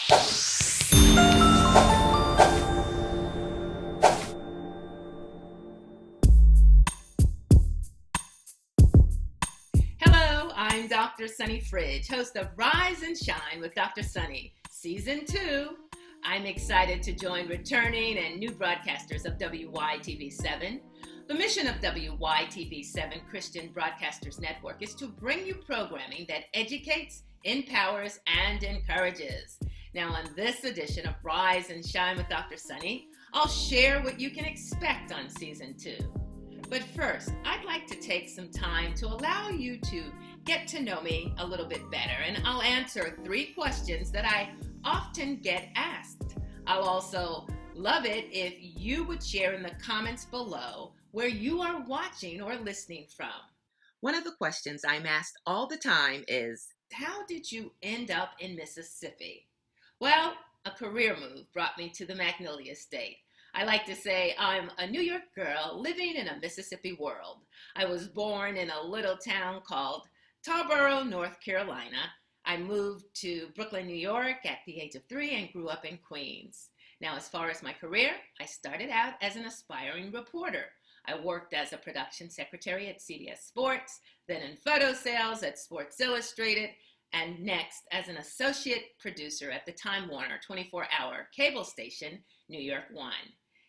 Hello, I'm Dr. Sunny Fridge, host of Rise and Shine with Dr. Sunny, Season 2. I'm excited to join returning and new broadcasters of WYTV7. The mission of WYTV7 Christian Broadcasters Network is to bring you programming that educates, empowers, and encourages. Now, on this edition of Rise and Shine with Dr. Sunny, I'll share what you can expect on Season 2. But first, I'd like to take some time to allow you to get to know me a little bit better, and I'll answer 3 questions that I often get asked. I'll also love it if you would share in the comments below where you are watching or listening from. One of the questions I'm asked all the time is, how did you end up in Mississippi? Well, a career move brought me to the Magnolia State. I like to say I'm a New York girl living in a Mississippi world. I was born in a little town called Tarboro, North Carolina. I moved to Brooklyn, New York at the age of 3 and grew up in Queens. Now, as far as my career, I started out as an aspiring reporter. I worked as a production secretary at CBS Sports, then in photo sales at Sports Illustrated, and next as an associate producer at the Time Warner 24-hour cable station, New York One.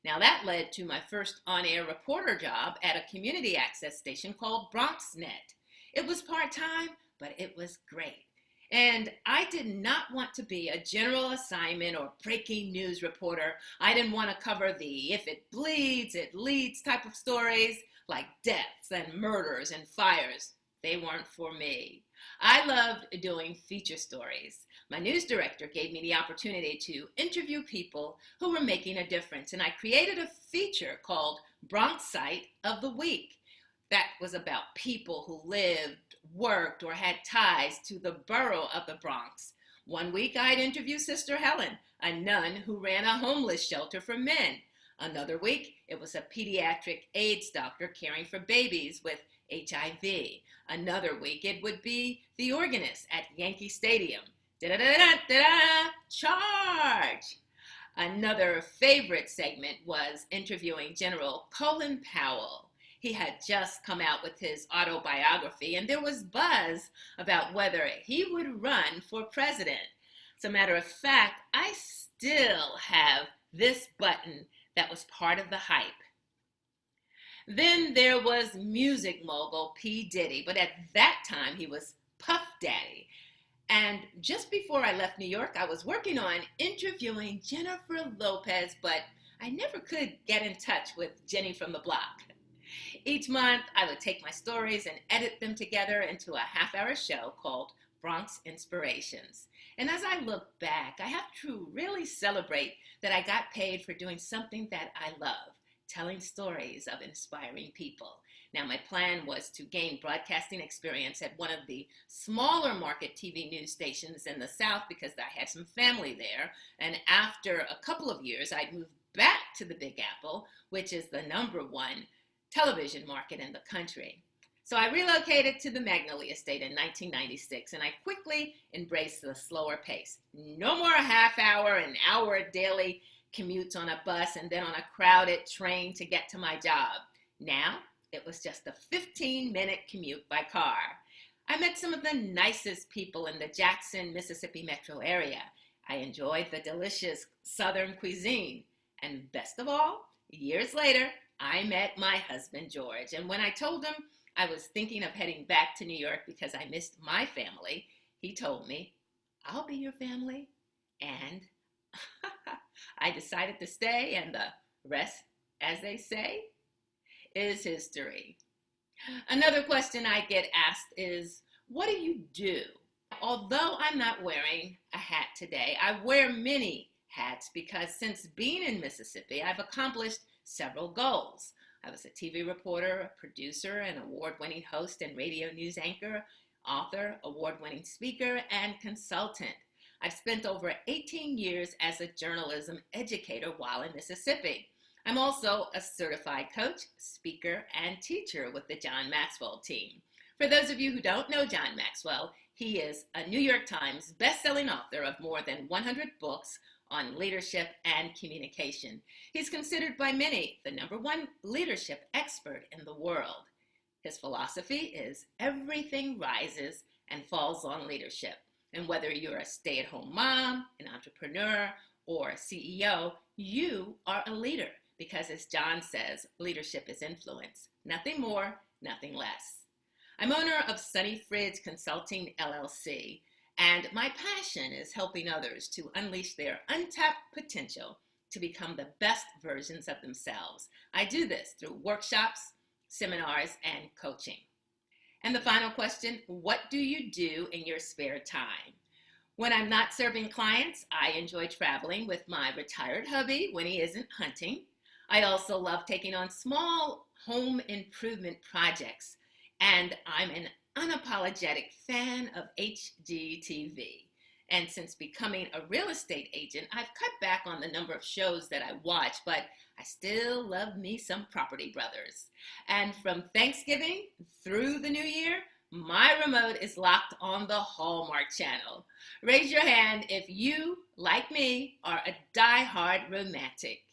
Now that led to my first on-air reporter job at a community access station called BronxNet. It was part-time, but it was great. And I did not want to be a general assignment or breaking news reporter. I didn't want to cover the if it bleeds, it leads type of stories like deaths and murders and fires. They weren't for me. I loved doing feature stories. My news director gave me the opportunity to interview people who were making a difference, and I created a feature called Bronx Sight of the Week. That was about people who lived, worked, or had ties to the borough of the Bronx. One week I'd interview Sister Helen, a nun who ran a homeless shelter for men. Another week, it was a pediatric AIDS doctor caring for babies with HIV. Another week, it would be the organist at Yankee Stadium. Da-da-da-da-da-da! Charge! Another favorite segment was interviewing General Colin Powell. He had just come out with his autobiography, and there was buzz about whether he would run for president. As a matter of fact, I still have this button that was part of the hype. Then there was music mogul P. Diddy, but at that time he was Puff Daddy. And just before I left New York, I was working on interviewing Jennifer Lopez, but I never could get in touch with Jenny from the block. Each month, I would take my stories and edit them together into a half-hour show called Bronx Inspirations. And as I look back, I have to really celebrate that I got paid for doing something that I love, telling stories of inspiring people. Now, my plan was to gain broadcasting experience at one of the smaller market TV news stations in the South because I had some family there. And after a couple of years, I'd move back to the Big Apple, which is the #1 television market in the country. So I relocated to the Magnolia State in 1996, and I quickly embraced the slower pace. No more half-hour and hour daily commutes on a bus and then on a crowded train to get to my job. Now, it was just a 15-minute commute by car. I met some of the nicest people in the Jackson, Mississippi metro area. I enjoyed the delicious Southern cuisine. And best of all, years later, I met my husband, George. And when I told him I was thinking of heading back to New York because I missed my family, he told me, "I'll be your family." And I decided to stay, and the rest, as they say, is history. Another question I get asked is, what do you do? Although I'm not wearing a hat today, I wear many hats because since being in Mississippi, I've accomplished several goals. I was a TV reporter, a producer, an award-winning host and radio news anchor, author, award-winning speaker, and consultant. I've spent over 18 years as a journalism educator while in Mississippi. I'm also a certified coach, speaker, and teacher with the John Maxwell team. For those of you who don't know John Maxwell, He is a New York Times best-selling author of more than 100 books on leadership and communication. He's considered by many the #1 leadership expert in the world. His philosophy is everything rises and falls on leadership. And whether you're a stay-at-home mom, an entrepreneur, or a CEO, you are a leader because, as John says, leadership is influence. Nothing more, nothing less. I'm owner of Sunny Fridge Consulting, LLC, and my passion is helping others to unleash their untapped potential to become the best versions of themselves. I do this through workshops, seminars, and coaching. And the final question, what do you do in your spare time? When I'm not serving clients, I enjoy traveling with my retired hubby when he isn't hunting. I also love taking on small home improvement projects, and I'm an unapologetic fan of HGTV. And since becoming a real estate agent, I've cut back on the number of shows that I watch, but I still love me some Property Brothers. And from Thanksgiving through the new year, my remote is locked on the Hallmark Channel. Raise your hand if you, like me, are a die-hard romantic.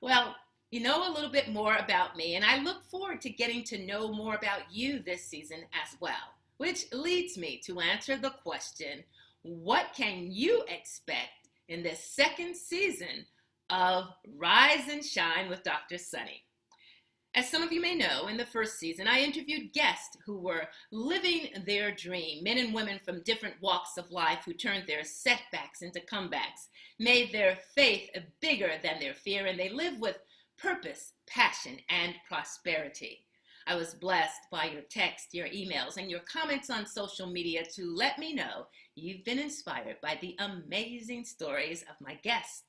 Well, you know a little bit more about me, and I look forward to getting to know more about you this season as well, which leads me to answer the question, what can you expect in this second season of Rise and Shine with Dr. Sunny? As some of you may know, in the first season, I interviewed guests who were living their dream, men and women from different walks of life who turned their setbacks into comebacks, made their faith bigger than their fear, and they live with purpose, passion, and prosperity. I was blessed by your text, your emails, and your comments on social media to let me know you've been inspired by the amazing stories of my guests.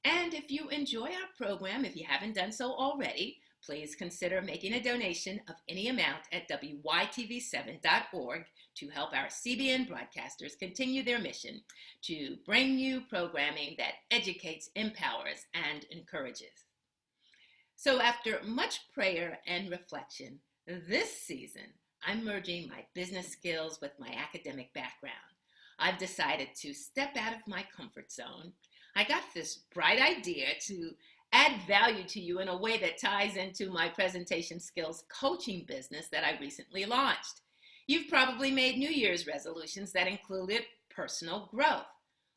And if you enjoy our program, if you haven't done so already, please consider making a donation of any amount at WYTV7.org to help our CBN broadcasters continue their mission to bring you programming that educates, empowers, and encourages. So after much prayer and reflection, this season, I'm merging my business skills with my academic background. I've decided to step out of my comfort zone. I got this bright idea to add value to you in a way that ties into my presentation skills coaching business that I recently launched. You've probably made New Year's resolutions that included personal growth.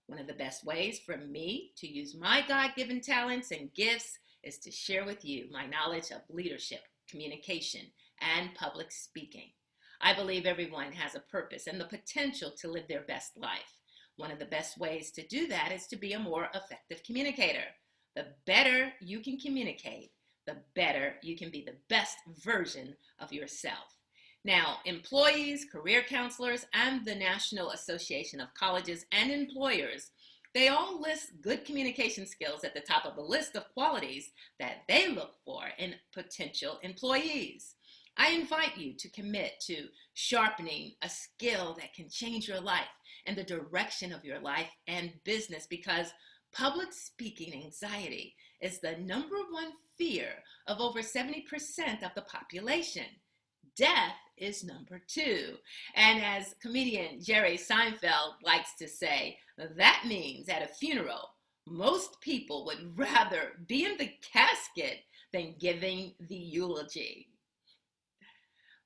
One of the best ways for me to use my God-given talents and gifts is to share with you my knowledge of leadership, communication, and public speaking. I believe everyone has a purpose and the potential to live their best life. One of the best ways to do that is to be a more effective communicator. The better you can communicate, the better you can be the best version of yourself. Now, employees, career counselors, and the National Association of Colleges and Employers, they all list good communication skills at the top of the list of qualities that they look for in potential employees. I invite you to commit to sharpening a skill that can change your life and the direction of your life and business, because public speaking anxiety is the #1 fear of over 70% of the population. Death is #2. And as comedian Jerry Seinfeld likes to say, that means at a funeral, most people would rather be in the casket than giving the eulogy.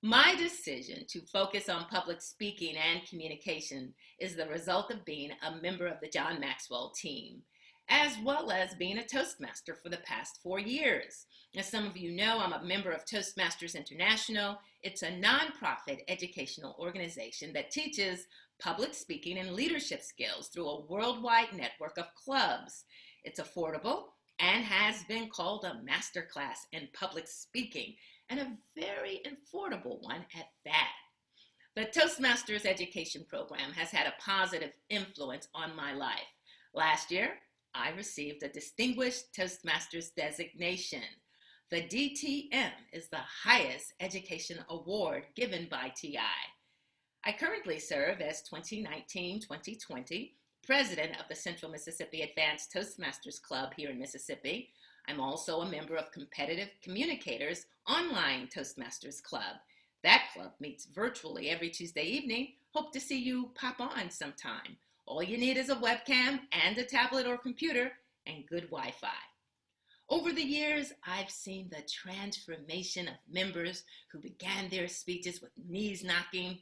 My decision to focus on public speaking and communication is the result of being a member of the John Maxwell team, as well as being a Toastmaster for the past 4 years. As some of you know, I'm a member of Toastmasters International. It's a nonprofit educational organization that teaches public speaking and leadership skills through a worldwide network of clubs. It's affordable and has been called a masterclass in public speaking, and a very affordable one at that. The Toastmasters education program has had a positive influence on my life. Last year, I received a Distinguished Toastmasters designation. The DTM is the highest education award given by TI. I currently serve as 2019-2020 president of the Central Mississippi Advanced Toastmasters Club here in Mississippi. I'm also a member of Competitive Communicators Online Toastmasters Club. That club meets virtually every Tuesday evening, Hope to see you pop on sometime. All you need is a webcam and a tablet or computer and good Wi-Fi. Over the years, I've seen the transformation of members who began their speeches with knees knocking,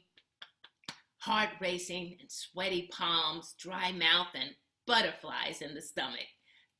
heart racing, and sweaty palms, dry mouth, and butterflies in the stomach.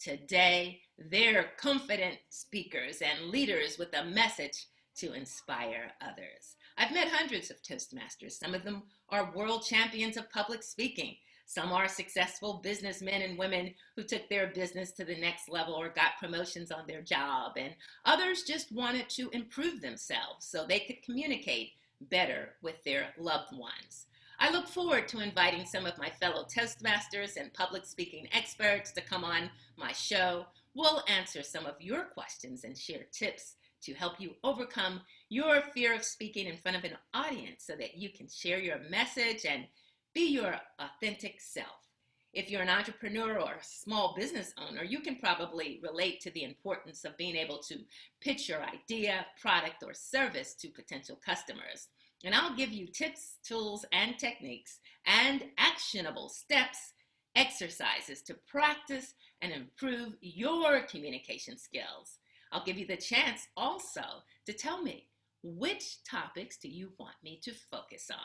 Today, they're confident speakers and leaders with a message to inspire others. I've met hundreds of Toastmasters. Some of them are world champions of public speaking. Some are successful businessmen and women who took their business to the next level or got promotions on their job. And others just wanted to improve themselves so they could communicate better with their loved ones. I look forward to inviting some of my fellow Toastmasters and public speaking experts to come on my show. We'll answer some of your questions and share tips to help you overcome your fear of speaking in front of an audience so that you can share your message and be your authentic self. If you're an entrepreneur or a small business owner, you can probably relate to the importance of being able to pitch your idea, product, or service to potential customers. And I'll give you tips, tools, and techniques, and actionable steps, exercises to practice and improve your communication skills. I'll give you the chance also to tell me, which topics do you want me to focus on?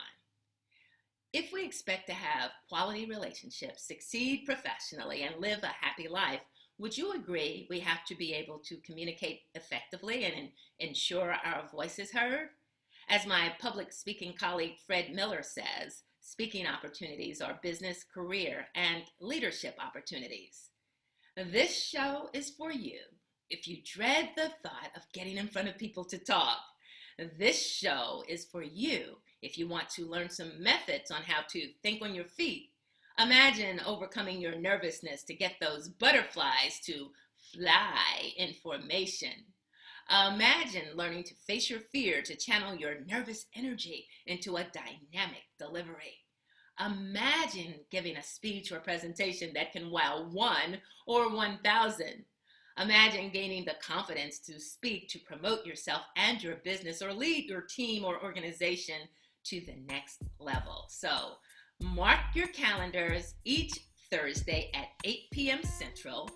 If we expect to have quality relationships, succeed professionally, and live a happy life, would you agree we have to be able to communicate effectively and ensure our voice is heard? As my public speaking colleague Fred Miller says, speaking opportunities are business, career, and leadership opportunities. This show is for you if you dread the thought of getting in front of people to talk. This show is for you if you want to learn some methods on how to think on your feet. Imagine overcoming your nervousness to get those butterflies to fly in formation. Imagine learning to face your fear to channel your nervous energy into a dynamic delivery. Imagine giving a speech or presentation that can wow 1 or 1,000. Imagine gaining the confidence to speak, to promote yourself and your business, or lead your team or organization to the next level. So mark your calendars each Thursday at 8 p.m. Central,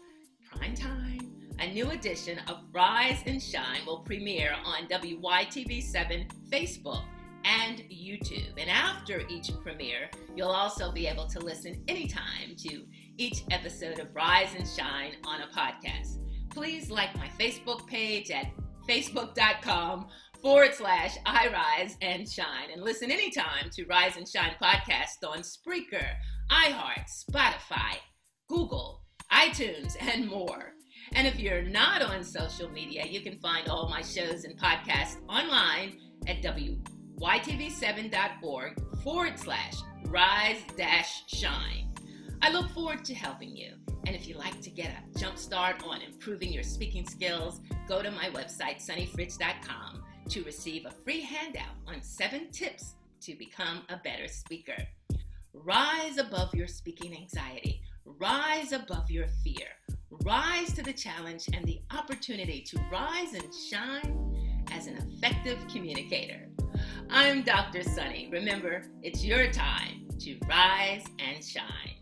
prime time. A new edition of Rise and Shine will premiere on WYTV7 Facebook and YouTube. And after each premiere, you'll also be able to listen anytime to each episode of Rise and Shine on a podcast. Please like my Facebook page at facebook.com/iRiseAndShine and listen anytime to Rise and Shine podcast on Spreaker, iHeart, Spotify, Google, iTunes, and more. And if you're not on social media, you can find all my shows and podcasts online at WYTV7.org/rise-shine. I look forward to helping you. And if you'd like to get a jump start on improving your speaking skills, go to my website, sunnyfridge.com, to receive a free handout on 7 tips to become a better speaker. Rise above your speaking anxiety. Rise above your fear. Rise to the challenge and the opportunity to rise and shine as an effective communicator. I'm Dr. Sunny. Remember, it's your time to rise and shine.